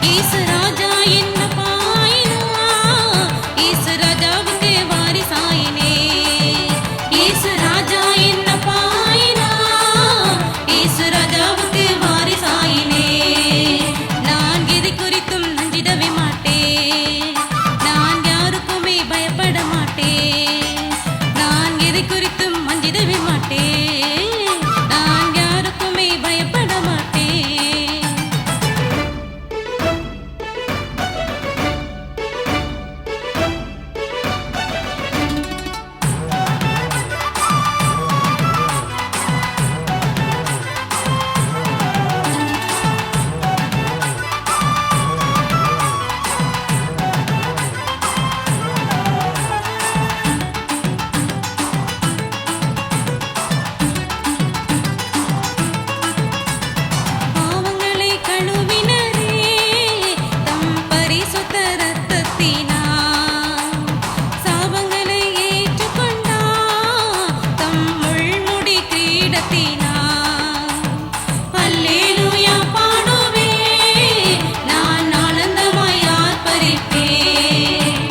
ஈசு ராஜா என்ன பாயினா ஈசு ராஜாவுக்கு வாரிசாயினே ஈசு ராஜா என்ன பாயினா ஈசு ராஜாவுக்கு வாரிசாயினே நான் எதை குறித்தும் நஞ்சிடவே மாட்டேன் நான் யாருக்குமே பயப்பட மாட்டேன் நான் எதை குறித்தும் மஞ்சிடவே மாட்டேன் நான் யாருக்குமே பயப்பட மாட்டேன் பாவங்களை கழுவினரே தம் பரிசுத்த இரத்தத்தினால் சாபங்களை ஏற்றுக்கொண்டார் தம் முள்முடி கிரீடத்தினால் அல்லேலூயா பாடுவேன் நான் ஆனந்தமாய் ஆர்ப்பரிப்பேன்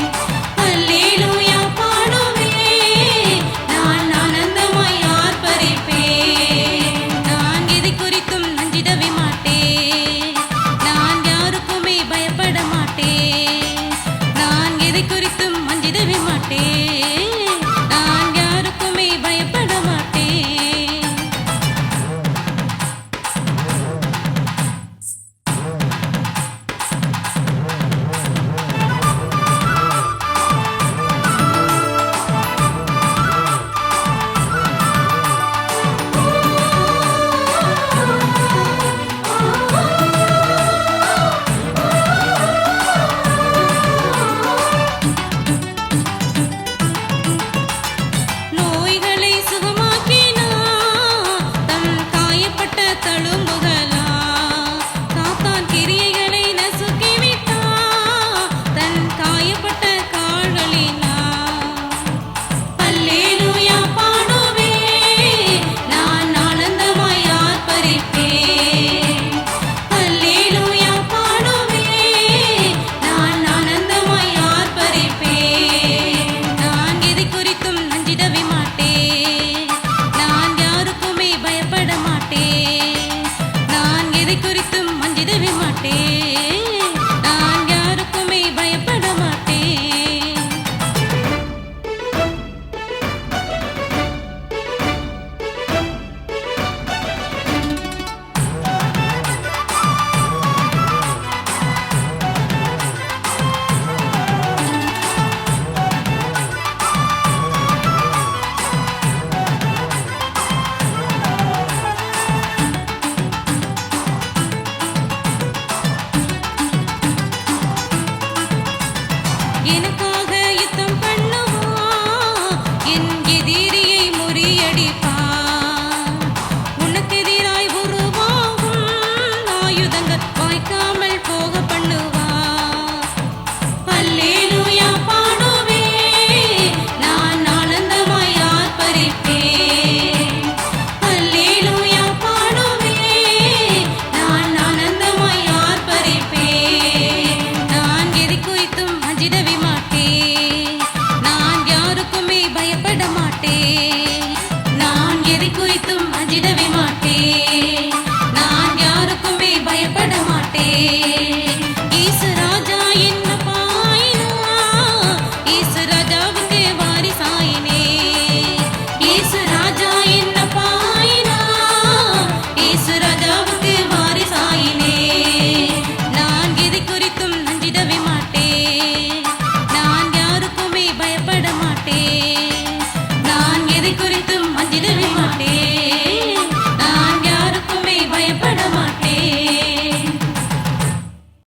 அல்லேலூயா பாடுவேன் நான் ஆனந்தமாய் ஆர்ப்பரிப்பேன் நான் எதை குறித்தும் நஞ்சிடவே மாட்டேன் நான் யாருக்குமே பயப்பட மாட்டேன் நான் எதை குறித்தும் மஞ்சிடவே மாட்டேன் நான் யாருக்குமே பயப்பட மாட்டேன் நோய்களை சுகமாக்கினார் தம் காயப்பட்ட தழும்புகளா சாத்தான் கிரியைகளை நசுக்கிவிட்டார் தன் காயப்பட்ட கால்களினா அல்லேலூயா பாடுவேன் நான் ஆனந்தமாய் ஆர்ப்பரிப்பேன் அல்லேலூயா பாடுவேன் நான் ஆனந்தமாய் ஆர்ப்பரிப்பேன் நான் எதை குறித்தும் நஞ்சிடவே மாட்டேன் நான் யாருக்குமே பயப்பட மாட்டேன் நான் எதை குறித்தும் மஞ்சிடவே மாட்டேன் நான் யாருக்குமே பயப்பட மாட்டேன் எனக்காக யுத்தம் பண்ணுவான் என் எதிரியை முறியடிப்பான் உனக்கெதிராய் உருவாகும் ஆயுதங்கள் வாய்க்காமல் போக பண்ணுவான் அல்லேலூயா பாடுவேன் நான் ஆனந்தமாய் ஆர்ப்பரிப்பேன் அல்லேலூயா பாடுவேன் நான் ஆனந்தமாய் ஆர்ப்பரிப்பேன் நான் எதை குறித்தும் அஞ்சிடவே மாட்டேன் நான் யாருக்குமே பயப்பட மாட்டேன் நான் எதை குறித்தும் அஞ்சிடவே மாட்டேன் நான் யாருக்குமே பயப்பட மாட்டேன்